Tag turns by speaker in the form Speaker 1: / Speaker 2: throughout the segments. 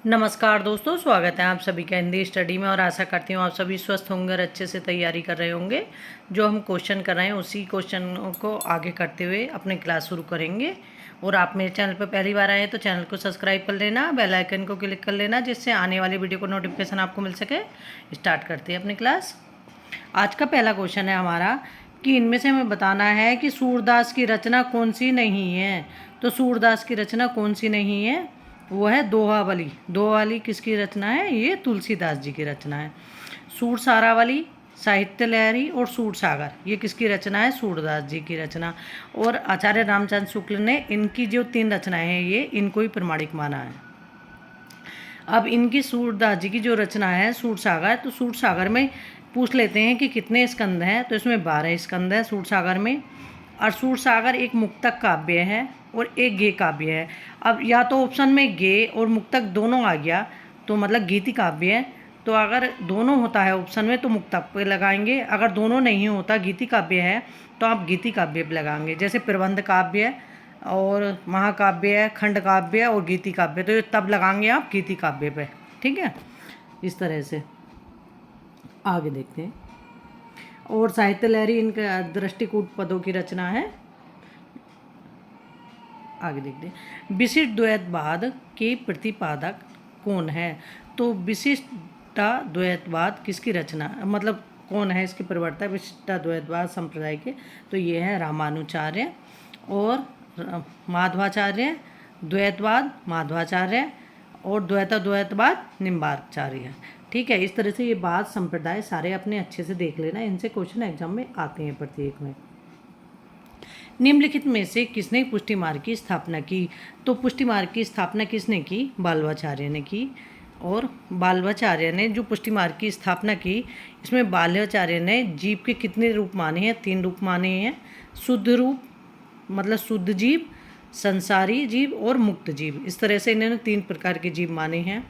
Speaker 1: नमस्कार दोस्तों, स्वागत है आप सभी का हिंदी स्टडी में। और आशा करती हूँ आप सभी स्वस्थ होंगे और अच्छे से तैयारी कर रहे होंगे। जो हम क्वेश्चन कर रहे हैं उसी क्वेश्चन को आगे करते हुए अपनी क्लास शुरू करेंगे। और आप मेरे चैनल पर पहली बार आए हैं तो चैनल को सब्सक्राइब कर लेना, बेल आइकन को क्लिक कर लेना, जिससे आने वाली वीडियो को नोटिफिकेशन आपको मिल सके। स्टार्ट करते हैं अपनी क्लास। आज का पहला क्वेश्चन है हमारा कि इनमें से हमें बताना है कि सूरदास की रचना कौन सी नहीं है। तो सूरदास की रचना कौन सी नहीं है, वो है दोहावली। दोहावली किसकी रचना है? ये तुलसीदास जी की रचना है। सूर सारावली, साहित्य लहरी और सूर सागर, ये किसकी रचना है? सूरदास जी की रचना। और आचार्य रामचंद्र शुक्ल ने इनकी जो 3 रचनाएं हैं ये इनको ही प्रमाणिक माना है। अब इनकी सूरदास जी की जो रचना है सूर सागर, तो सूर सागर में पूछ लेते हैं कि कितने स्कंद हैं। तो इसमें 12 स्कंद है सूर सागर में। और सूर सागर एक मुक्तक काव्य है और एक गेय काव्य है। अब या तो ऑप्शन में गेय और मुक्तक दोनों आ गया तो मतलब गीति काव्य है। तो अगर दोनों होता है ऑप्शन में तो मुक्तक पे लगाएंगे, अगर दोनों नहीं होता गीति काव्य है तो आप गीति काव्य पे लगाएंगे। जैसे प्रबंध काव्य है और महाकाव्य है, खंड काव्य है और गीति काव्य, तो तब लगाएंगे आप गीति काव्य पे। ठीक है, इस तरह से आगे देखते हैं। और साहित्य लहरी इनका दृष्टिकूट पदों की रचना है। आगे देखते हैं। विशिष्ट द्वैतवाद के प्रतिपादक कौन है? तो विशिष्टा द्वैतवाद किसकी रचना, मतलब कौन है इसके प्रवर्तक विशिष्टा द्वैतवाद संप्रदाय के? तो ये है रामानुचार्य और माधवाचार्य, द्वैतवाद माधवाचार्य और द्वैतवाद निम्बार्काचार्य। ठीक है, इस तरह से ये बाद संप्रदाय सारे अपने अच्छे से देख लेना, इनसे क्वेश्चन एग्जाम में आते हैं प्रत्येक में। निम्नलिखित में से किसने पुष्टि मार्ग की स्थापना की? तो पुष्टि मार्ग की स्थापना किसने की? बाल्वाचार्य ने की। और बाल्वाचार्य ने जो पुष्टि मार्ग की स्थापना की, इसमें बाल्वाचार्य ने जीव के कितने रूप माने हैं? 3 रूप माने हैं। शुद्ध रूप मतलब शुद्ध जीव, संसारी जीव और मुक्त जीव, इस तरह से इन्होंने 3 प्रकार के जीव माने हैं।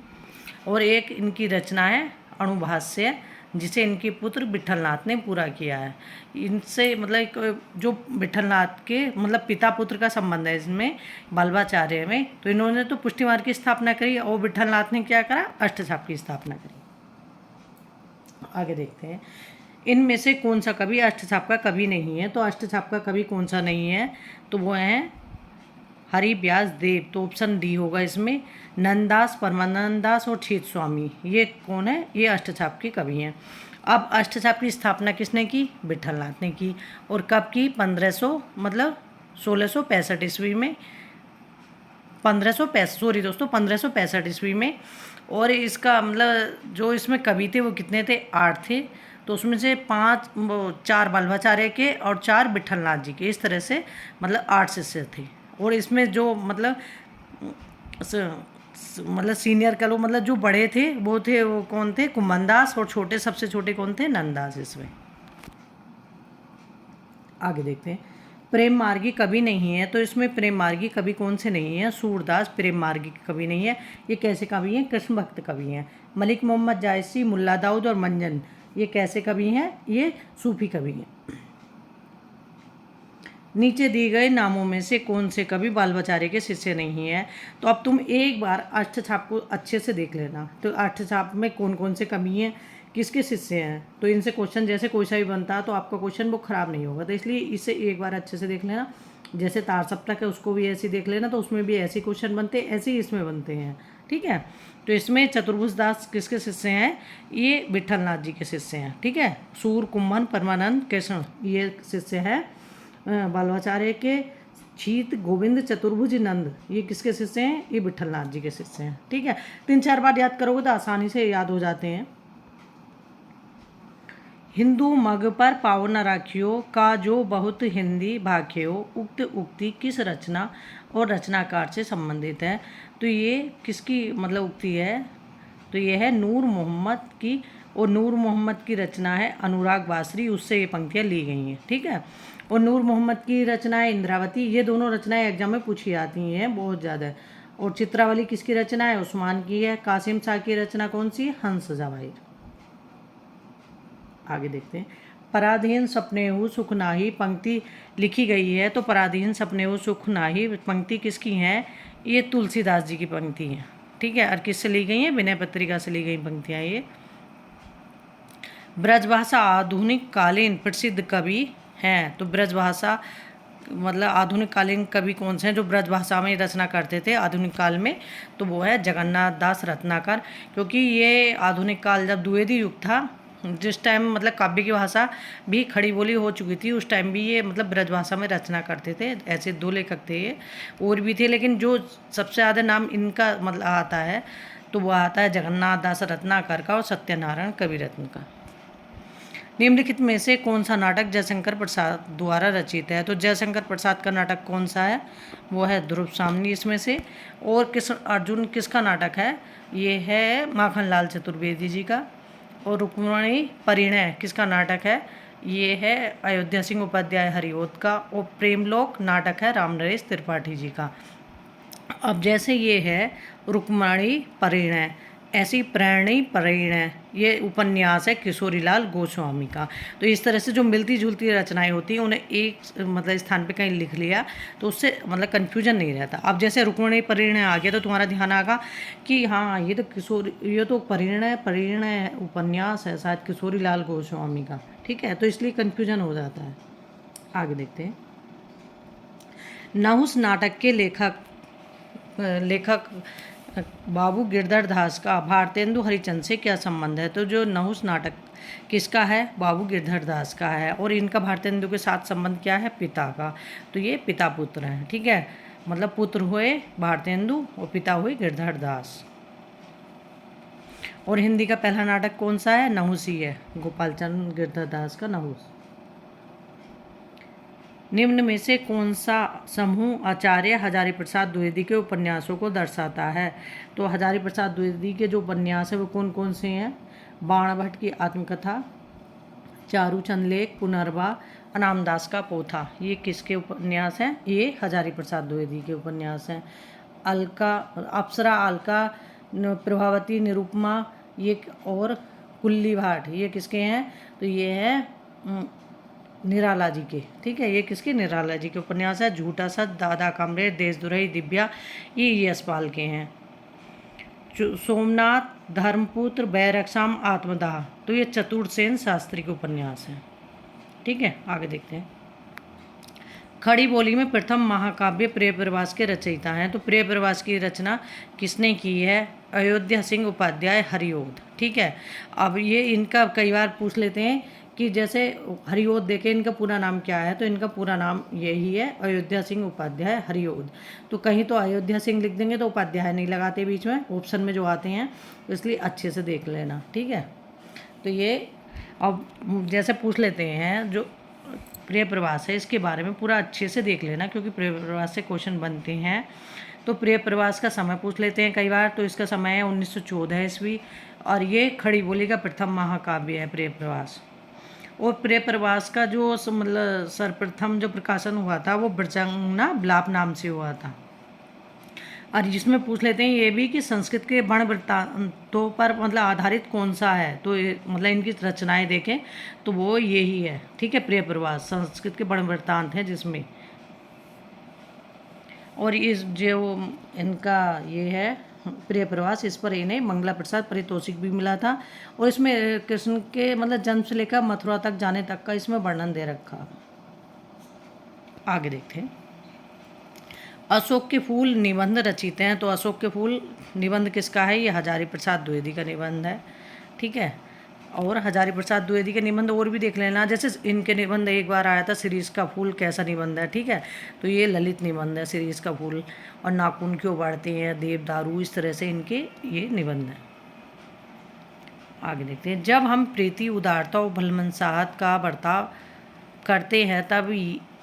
Speaker 1: और एक इनकी रचना है अणुभाष्य, जिसे इनके पुत्र विठलनाथ ने पूरा किया है। इनसे मतलब जो विठलनाथ के मतलब पिता पुत्र का संबंध है इसमें बाल्वाचार्य में। तो इन्होंने तो पुष्टि मार्ग की स्थापना करी और विठलनाथ ने क्या करा? अष्टछाप की स्थापना करी। आगे देखते हैं। इनमें से कौन सा कवि अष्टछाप का कवि नहीं है? तो अष्टछाप का कवि कौन सा नहीं है? तो वो है हरिव्यास देव। तो ऑप्शन डी होगा इसमें। नंददास, परमानंद दास और छेद स्वामी, ये कौन है? ये अष्टछाप के कवि हैं। अब अष्टछाप की स्थापना किसने की? विठलनाथ ने की। और कब की? 1500 मतलब 1665 ईस्वी में। 1565 ईस्वी में। और इसका मतलब जो इसमें कवि थे वो कितने थे? 8 थे। तो उसमें से 4 बाल्वाचार्य के और 4 विठलनाथ जी के, इस तरह से मतलब 8 शिष्य थे। और इसमें जो मतलब सीनियर कह लो, मतलब जो बड़े थे वो कौन थे? कुम्भनदास। और छोटे सबसे छोटे कौन थे? नंददास। इसमें आगे देखते हैं। प्रेम मार्गी कवि नहीं है, तो इसमें प्रेम मार्गी कवि कौन से नहीं है? सूरदास प्रेम मार्गी कवि नहीं है। ये कैसे कवि हैं? कृष्ण भक्त कवि हैं। मलिक मोहम्मद जायसी, मुल्ला दाऊद और मंजन, ये कैसे कवि हैं? ये सूफी कवि हैं। नीचे दिए गए नामों में से कौन से कवि बाल्वाचार्य के शिष्य नहीं है? तो अब तुम एक बार अष्टछाप को अच्छे से देख लेना। तो अष्टछाप में कौन कौन से कवि हैं, किसके शिष्य हैं? तो इनसे क्वेश्चन जैसे कोई सा भी बनता तो आपका क्वेश्चन वो खराब नहीं होगा। तो इसलिए इसे एक बार अच्छे से देख लेना। जैसे तार सप्तक है उसको भी ऐसे देख लेना, तो उसमें भी ऐसे क्वेश्चन बनते हैं, ऐसे ही इसमें बनते हैं। ठीक है, तो इसमें चतुर्भुज दास किसके शिष्य हैं? ये विठलनाथ जी के शिष्य हैं। ठीक है, सूर, कुम्भन, परमानंद, कृष्ण, ये शिष्य हैं बाल्वाचार्य के। छीत, गोविंद, चतुर्भुज, नंद, ये किसके शिष्य हैं? ये विठलनाथ जी के शिष्य हैं। ठीक है, 3-4 बार याद करोगे तो आसानी से याद हो जाते हैं। हिंदू मग पर पाव न राखियो का जो बहुत हिंदी भाख्यो, उक्त उक्ति किस रचना और रचनाकार से संबंधित है? तो ये किसकी मतलब उक्ति है? तो ये है नूर मोहम्मद की। और नूर मोहम्मद की रचना है अनुराग बासरी, उससे ये पंक्तियाँ ली गई हैं। ठीक है, और नूर मोहम्मद की रचना है इंद्रावती। ये दोनों रचनाएं एग्जाम में पूछी जाती हैं बहुत ज़्यादा। और चित्रावली किसकी रचना है? उस्मान की है। कासिम शाह की रचना कौन सी? हंस जवाहिर। आगे देखते हैं। पराधीन सपनेहु सुख नाही पंक्ति लिखी गई है, तो पराधीन सपनेहु सुख नाही पंक्ति किसकी है? ये तुलसीदास जी की पंक्ति है। ठीक है, और किससे ली गई हैं? विनय पत्रिका से ली गई पंक्तियाँ ये। ब्रजभाषा आधुनिक कालीन प्रसिद्ध कवि हैं, तो ब्रजभाषा मतलब आधुनिक कालीन कवि कौन से हैं जो ब्रजभाषा में रचना करते थे आधुनिक काल में? तो वो है जगन्नाथ दास रत्नाकर, क्योंकि ये आधुनिक काल जब द्विवेदी युग था, जिस टाइम मतलब काव्य की भाषा भी खड़ी बोली हो चुकी थी, उस टाइम भी ये मतलब ब्रजभाषा में रचना करते थे। ऐसे 2 लेखक थे ये, और भी थे, लेकिन जो सबसे ज़्यादा नाम इनका मतलब आता है तो वो आता है जगन्नाथ दास रत्नाकर का और सत्यनारायण कविरत्न का। निम्नलिखित में से कौन सा नाटक जयशंकर प्रसाद द्वारा रचित है? तो जयशंकर प्रसाद का नाटक कौन सा है? वो है ध्रुव सामनी इसमें से। और अर्जुन किसका नाटक है? ये है माखनलाल चतुर्वेदी जी का। और रुक्मिणी परिणय किसका नाटक है? ये है अयोध्या सिंह उपाध्याय हरिओद का। और प्रेमलोक नाटक है राम नरेश त्रिपाठी जी का। अब जैसे ये है रुक्मिणी परिणय, ऐसी प्रेरणी परिणय ये उपन्यास है किशोरीलाल गोस्वामी का। तो इस तरह से जो मिलती जुलती रचनाएं होती हैं उन्हें एक मतलब स्थान पे कहीं लिख लिया तो उससे मतलब कन्फ्यूजन नहीं रहता। अब जैसे रुक्मिणी परिणय आ गया तो तुम्हारा ध्यान आगा कि हाँ ये तो परिणय उपन्यास है शायद किशोरीलाल गोस्वामी का, ठीक है, तो इसलिए कन्फ्यूजन हो जाता है। आगे देखते हैं। नहुस नाटक के लेखक बाबू गिरधर दास का भारतेंदु हरिचंद से क्या संबंध है? तो जो नहुस नाटक किसका है? बाबू गिरधर दास का है। और इनका भारतेंदु के साथ संबंध क्या है? पिता का। तो ये पिता पुत्र हैं, ठीक है, मतलब पुत्र हुए भारतेंदु और पिता हुए गिरधर दास। और हिंदी का पहला नाटक कौन सा है? नहुस ही है, गोपाल चंद्र गिरधर दास का नहुस। निम्न में से कौन सा समूह आचार्य हजारी प्रसाद द्विवेदी के उपन्यासों को दर्शाता है? तो हजारी प्रसाद द्विवेदी के जो उपन्यास है वो कौन कौन से हैं? बाण भट्ट की आत्मकथा, चारूचंद लेख, पुनर्वा, अनामदास का पोथा, ये किसके उपन्यास हैं? ये हजारी प्रसाद द्विवेदी के उपन्यास हैं। अलका अप्सरा, अलका, प्रभावती, निरुपमा, ये और कुल्ली भाट, ये किसके हैं? तो ये है निराला जी के, ठीक है, ये किसके? निराला जी के उपन्यास है। झूठा सच, दादा कमरे, देशद्रोही, दिव्या, ये यशपाल के हैं। सोमनाथ, धर्मपुत्र, बैरकसाम, आत्मदाह, तो ये चतुर्सेन शास्त्री के उपन्यास हैं, ठीक है। आगे देखते हैं। खड़ी बोली में प्रथम महाकाव्य प्रिय प्रवास के रचयिता हैं, तो प्रिय प्रवास की रचना किसने की है? अयोध्या सिंह उपाध्याय हरिओद, ठीक है। अब ये इनका कई बार पूछ लेते हैं कि जैसे हरिओद देखे इनका पूरा नाम क्या है, तो इनका पूरा नाम यही है, अयोध्या सिंह उपाध्याय हरिओद। तो कहीं तो अयोध्या सिंह लिख देंगे तो उपाध्याय नहीं लगाते बीच में, ऑप्शन में जो आते हैं, इसलिए अच्छे से देख लेना, ठीक है। तो ये अब जैसे पूछ लेते हैं जो प्रिय प्रवास है इसके बारे में पूरा अच्छे से देख लेना, क्योंकि प्रिय प्रवास से क्वेश्चन बनते हैं। तो प्रिय प्रवास का समय पूछ लेते हैं कई बार, तो इसका समय है 1914 ईस्वी, और ये खड़ी बोली का प्रथम महाकाव्य है प्रिय प्रवास। और प्रिय प्रवास का जो मतलब सर्वप्रथम जो प्रकाशन हुआ था वो ब्रजंगना विलाप नाम से हुआ था। और जिसमें पूछ लेते हैं ये भी कि संस्कृत के बण वृत्तांतों पर मतलब आधारित कौन सा है, तो मतलब इनकी रचनाएं देखें तो वो यही है, ठीक है, प्रिय प्रवास संस्कृत के बण वृत्तांत हैं जिसमें। और इस जो इनका ये है प्रिय प्रवास, इस पर इन्हें मंगला प्रसाद पारितोषिक भी मिला था। और इसमें कृष्ण के मतलब जन्म से लेकर मथुरा तक जाने तक का इसमें वर्णन दे रखा। आगे देखते हैं। अशोक के फूल निबंध रचित हैं, तो अशोक के फूल निबंध किसका है? ये हजारी प्रसाद द्विवेदी का निबंध है, ठीक है। और हजारी प्रसाद द्विवेदी के निबंध और भी देख लेना, जैसे इनके निबंध एक बार आया था शिरीष का फूल कैसा निबंध है, ठीक है, तो ये ललित निबंध है शिरीष का फूल। और नाखून क्यों बढ़ते हैं, देवदारू, इस तरह से इनके ये निबंध हैं। आगे देखते हैं। जब हम प्रीति, उदारता और भलमनसाहत का बर्ताव करते हैं तब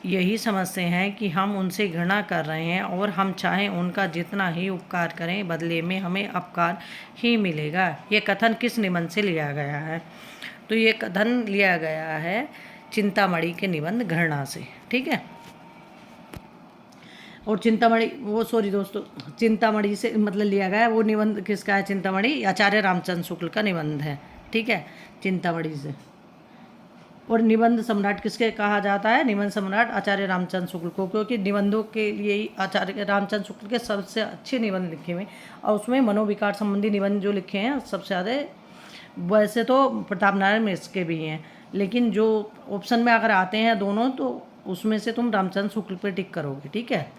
Speaker 1: यही समझते हैं कि हम उनसे घृणा कर रहे हैं, और हम चाहें उनका जितना ही उपकार करें बदले में हमें अपकार ही मिलेगा। ये कथन किस निबंध से लिया गया है? तो ये कथन लिया गया है चिंतामणि के निबंध घृणा से, ठीक है। और चिंतामणि से मतलब लिया गया है वो निबंध किसका है? चिंतामणि आचार्य रामचंद्र शुक्ल का निबंध है, ठीक है, चिंतामणि से। और निबंध सम्राट किसके कहा जाता है? निबंध सम्राट आचार्य रामचंद्र शुक्ल को, क्योंकि निबंधों के लिए ही आचार्य रामचंद्र शुक्ल के सबसे अच्छे निबंध लिखे हुए और उसमें मनोविकार संबंधी निबंध जो लिखे हैं सबसे ज़्यादा। वैसे तो प्रताप नारायण मिश्र के भी हैं, लेकिन जो ऑप्शन में अगर आते हैं दोनों तो उसमें से तुम रामचंद्र शुक्ल पर टिक करोगे। ठीक है,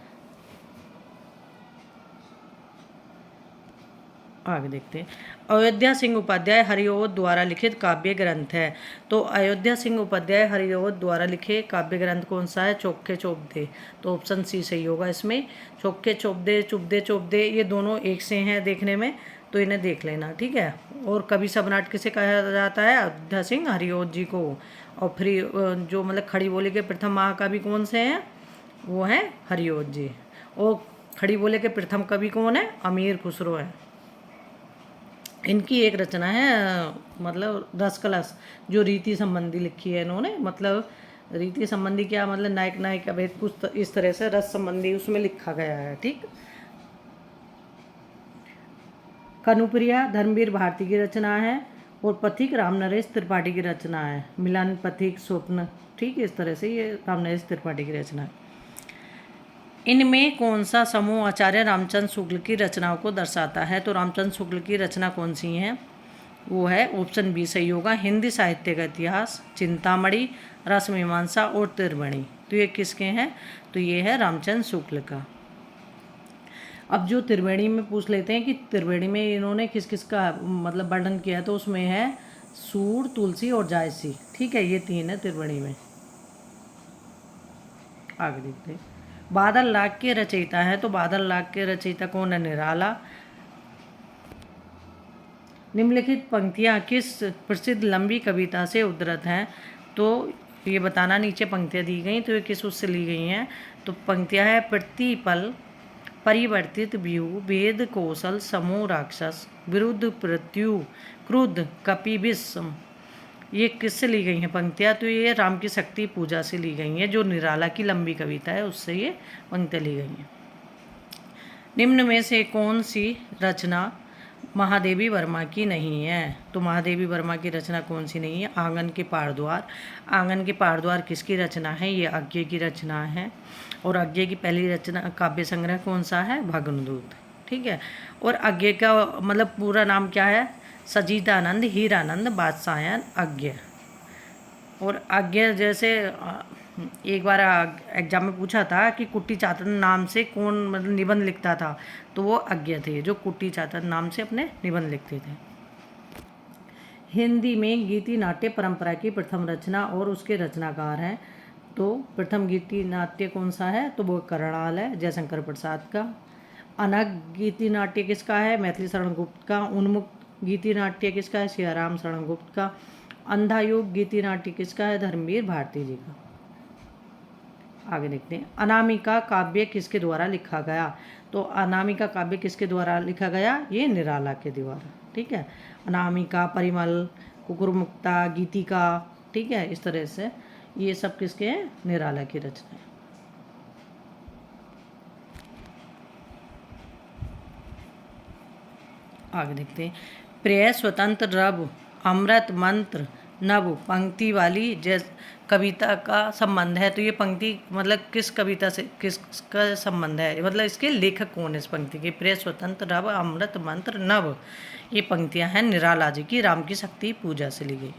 Speaker 1: आगे देखते हैं। अयोध्या सिंह उपाध्याय हरिओद द्वारा लिखित काव्य ग्रंथ है। तो अयोध्या सिंह उपाध्याय हरिओद द्वारा लिखे काव्य ग्रंथ कौन सा है? चौके चौबदे। तो ऑप्शन सी सही होगा इसमें। चौके चौबदे, चुबदे चौबदे, ये दोनों एक से हैं देखने में, तो इन्हें देख लेना। ठीक है, और कवि सम्राट किसे कहा जाता है? अयोध्या सिंह हरिओद जी को। और फिर जो मतलब खड़ी बोली के प्रथम महाकवि कौन से हैं? वो हैं हरिओद जी। और खड़ी बोली के प्रथम कवि कौन है? अमीर खुसरो है। इनकी एक रचना है मतलब रस कलश, जो रीति संबंधी लिखी है इन्होंने। मतलब रीति संबंधी क्या मतलब नायक नायिका भेद, कुछ इस तरह से रस संबंधी उसमें लिखा गया है। ठीक, कनुप्रिया धर्मवीर भारती की रचना है और पथिक रामनरेश त्रिपाठी की रचना है। मिलन, पथिक, स्वप्न, ठीक, इस तरह से ये रामनरेश त्रिपाठी की रचना है। इनमें कौन सा समूह आचार्य रामचंद्र शुक्ल की रचनाओं को दर्शाता है? तो रामचंद्र शुक्ल की रचना कौन सी हैं? वो है ऑप्शन बी सही होगा, हिंदी साहित्य का इतिहास, चिंतामणि, रसमीमांसा और त्रिवेणी। तो ये किसके हैं? तो ये है रामचंद्र शुक्ल का। अब जो त्रिवेणी में पूछ लेते हैं कि त्रिवेणी में इन्होंने किस किस का मतलब वर्णन किया है, तो उसमें है सूर, तुलसी और जायसी। ठीक है, ये तीन है त्रिवेणी में। आगे देखते हैं। बादल राग के रचयिता है, तो बादल राग के रचयिता कौन है? निराला। निम्नलिखित पंक्तियाँ किस प्रसिद्ध लंबी कविता से उद्धृत हैं? तो ये बताना, नीचे पंक्तियाँ दी गई तो ये किस उससे ली गई हैं? तो पंक्तियाँ है प्रतिपल, परिवर्तित व्यू, वेद कौशल, समूह राक्षस, विरुद्ध प्रत्यु, क्रुद्ध, कपिविश्व। ये किससे ली गई हैं पंक्तियाँ? तो ये राम की शक्ति पूजा से ली गई हैं, जो निराला की लंबी कविता है उससे ये पंक्तियाँ ली गई हैं। निम्न में से कौन सी रचना महादेवी वर्मा की नहीं है? तो महादेवी वर्मा की रचना कौन सी नहीं है? आंगन के पारद्वार। आंगन के पारद्वार किसकी रचना है? ये अज्ञे की रचना है। और अज्ञे की पहली रचना काव्य संग्रह कौन सा है? भग्नदूत। ठीक है, और अज्ञे का मतलब पूरा नाम क्या है? सजीदानंद हीरानंद बादशाहन अज्ञे। और अज्ञे जैसे एक बार एग्जाम में पूछा था कि कुट्टी चातन नाम से कौन मतलब निबंध लिखता था, तो वो अज्ञे थे जो कुट्टी चातन नाम से अपने निबंध लिखते थे। हिंदी में गीति नाट्य परंपरा की प्रथम रचना और उसके रचनाकार हैं। तो प्रथम गीति नाट्य कौन सा है? तो वो करणाल है, जयशंकर प्रसाद का। अनग गीति नाट्य किसका है? मैथिली शरण गुप्त का। उन्मुक्त गीति नाट्य किसका है? सियाराम शरण गुप्त का। अंधायुग गीति नाट्य किसका है? धर्मवीर भारती जी का। आगे देखते हैं। अनामिका काव्य किसके द्वारा लिखा गया? तो अनामिका काव्य किसके द्वारा लिखा गया? ये निराला के द्वारा। ठीक है, अनामिका, परिमल, कुकुरमुक्ता, गीतिका, ठीक है, इस तरह से ये सब किसके हैं? निराला की रचना है। आगे देखते हैं। प्रिय, स्वतंत्र, रव, अमृत, मंत्र, नव पंक्ति वाली जैस कविता का संबंध है। तो ये पंक्ति मतलब किस कविता से किसका संबंध है? मतलब इसके लेखक कौन है इस पंक्ति के? प्रिय, स्वतंत्र, रव, अमृत, मंत्र, नव, ये पंक्तियां हैं निराला जी की, राम की शक्ति पूजा से ली गई।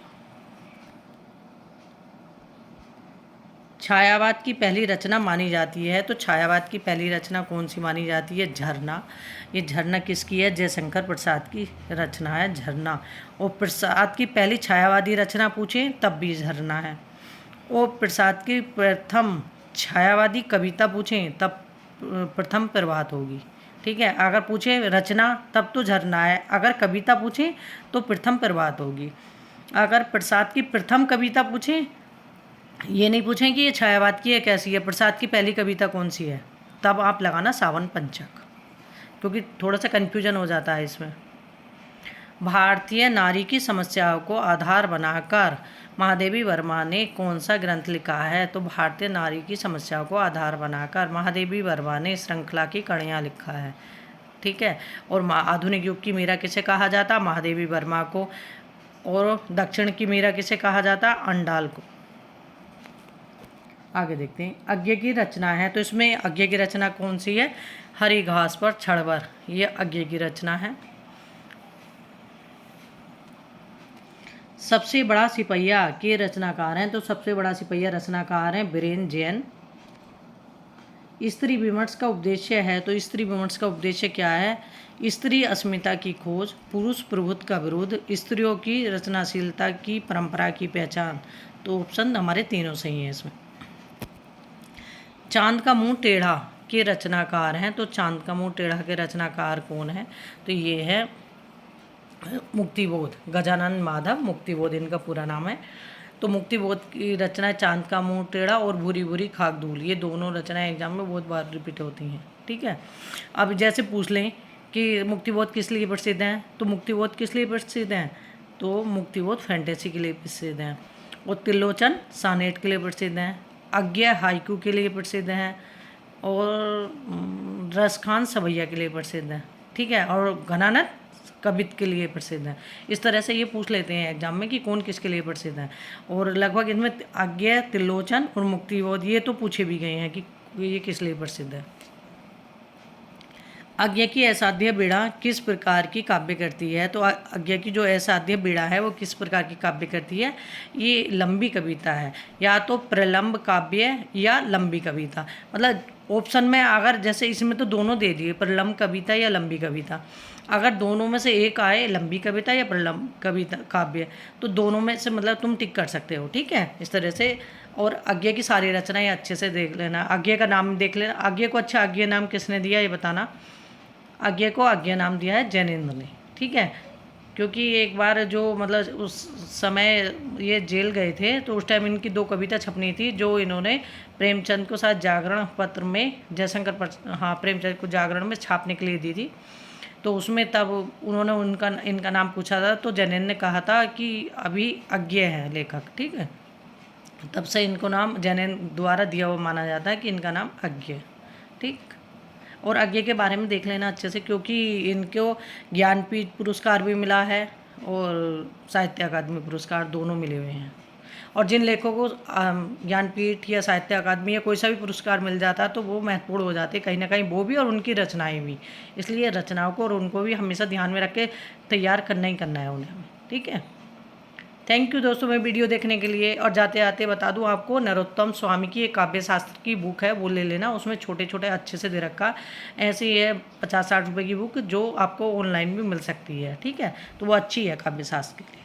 Speaker 1: छायावाद की पहली रचना मानी जाती है, तो छायावाद की पहली रचना कौन सी मानी जाती है? झरना। ये झरना किसकी है? जयशंकर प्रसाद की रचना है झरना। और प्रसाद की पहली छायावादी रचना पूछें तब भी झरना है। और प्रसाद की प्रथम छायावादी कविता पूछें तब प्रथम प्रभात होगी। ठीक है, अगर पूछे रचना तब तो झरना है, अगर कविता पूछें तो प्रथम प्रभात होगी। अगर प्रसाद की प्रथम कविता पूछें, ये नहीं पूछें कि ये छायावाद की है कैसी है, प्रसाद की पहली कविता कौन सी है, तब आप लगाना सावन पंचक, क्योंकि थोड़ा सा कन्फ्यूजन हो जाता है इसमें। भारतीय नारी की समस्याओं को आधार बनाकर महादेवी वर्मा ने कौन सा ग्रंथ लिखा है? तो भारतीय नारी की समस्याओं को आधार बनाकर महादेवी वर्मा ने श्रृंखला की कड़ियाँ लिखा है। ठीक है, और आधुनिक युग की मीरा किसे कहा जाता? महादेवी वर्मा को। और दक्षिण की मीरा किसे कहा जाता? अंडाल को। आगे देखते हैं, अज्ञे की रचना है। तो इसमें अज्ञे की रचना कौन सी है? हरी घास पर छड़बर, ये अज्ञे की रचना है। सबसे बड़ा सिपहिया के रचनाकार हैं। तो सबसे बड़ा सिपहिया रचनाकार हैं बीरेन जैन। स्त्री विमर्श का उद्देश्य है। तो स्त्री विमर्श का उद्देश्य क्या है? स्त्री अस्मिता की खोज, पुरुष प्रभुत्व का विरोध, स्त्रियों की रचनाशीलता की परंपरा की पहचान। तो ऑप्शन हमारे तीनों सही हैं इसमें। चांद का मुंह टेढ़ा के रचनाकार हैं। तो चांद का मुंह टेढ़ा के रचनाकार कौन है? तो ये है मुक्तिबोध, गजानन माधव मुक्तिबोध इनका पूरा नाम है। तो मुक्तिबोध की रचना चांद का मुंह टेढ़ा और भूरी भूरी खाक धूल, ये दोनों रचनाएं एग्जाम में बहुत बार रिपीट होती हैं। ठीक है, अब जैसे पूछ लें कि मुक्तिबोध किस लिए प्रसिद्ध हैं, तो मुक्तिबोध किस लिए प्रसिद्ध हैं? तो मुक्तिबोध फैंटेसी के लिए प्रसिद्ध हैं, और त्रिलोचन सानेट के लिए प्रसिद्ध हैं, अज्ञे हाइकू के लिए प्रसिद्ध हैं, और रसखान सवैया के लिए प्रसिद्ध हैं। ठीक है, और घनानंद कवित के लिए प्रसिद्ध है। इस तरह से ये पूछ लेते हैं एग्जाम में कि कौन किसके लिए प्रसिद्ध है, और लगभग इनमें अज्ञे, त्रिलोचन और मुक्तिबोध ये तो पूछे भी गए हैं कि ये किस लिए प्रसिद्ध है। अज्ञे की असाध्य बीड़ा किस प्रकार की काव्य करती है? तो अज्ञे की जो असाध्य बीड़ा है वो किस प्रकार की काव्य करती है? ये लंबी कविता है, या तो प्रलंब काव्य या लंबी कविता। मतलब ऑप्शन में अगर जैसे इसमें तो दोनों दे दिए, प्रलंब कविता या लंबी कविता। अगर दोनों में से एक आए, लंबी कविता या प्रलंब कविता काव्य, तो दोनों में से मतलब तुम टिक कर सकते हो। ठीक है, इस तरह से। और अज्ञे की सारी रचनाएं अच्छे से देख लेना, अज्ञे का नाम देख लेना। अज्ञे को अच्छा अज्ञे नाम किसने दिया ये बताना। अज्ञे को अज्ञे नाम दिया है जैनेन्द्र ने। ठीक है, क्योंकि एक बार जो मतलब उस समय ये जेल गए थे, तो उस टाइम इनकी 2 कविता छपनी थी जो इन्होंने प्रेमचंद को साथ जागरण पत्र में, जयशंकर प्रेमचंद को जागरण में छापने के लिए दी थी। तो उसमें तब उन्होंने इनका नाम पूछा था, तो जैनेन्द्र ने कहा था कि अभी अज्ञे है लेखक। ठीक है, तब से इनको नाम जैनेन्द्र द्वारा दिया हुआ माना जाता है कि इनका नाम अज्ञे। ठीक, और अज्ञे के बारे में देख लेना अच्छे से, क्योंकि इनको ज्ञानपीठ पुरस्कार भी मिला है और साहित्य अकादमी पुरस्कार दोनों मिले हुए हैं। और जिन लेखकों को ज्ञानपीठ या साहित्य अकादमी या कोई सा भी पुरस्कार मिल जाता है तो वो महत्वपूर्ण हो जाते हैं कहीं ना कहीं, वो भी और उनकी रचनाएं भी। इसलिए रचनाओं को और उनको भी हमेशा ध्यान में रख के तैयार करना ही करना है उन्हें। ठीक है, थैंक यू दोस्तों मैं वीडियो देखने के लिए। और जाते आते बता दूं आपको, नरोत्तम स्वामी की एक काव्य शास्त्र की बुक है, वो ले लेना। उसमें छोटे छोटे अच्छे से दे रखा, ऐसी है 50-60 रुपये की बुक जो आपको ऑनलाइन भी मिल सकती है। ठीक है, तो वो अच्छी है काव्य शास्त्र के लिए।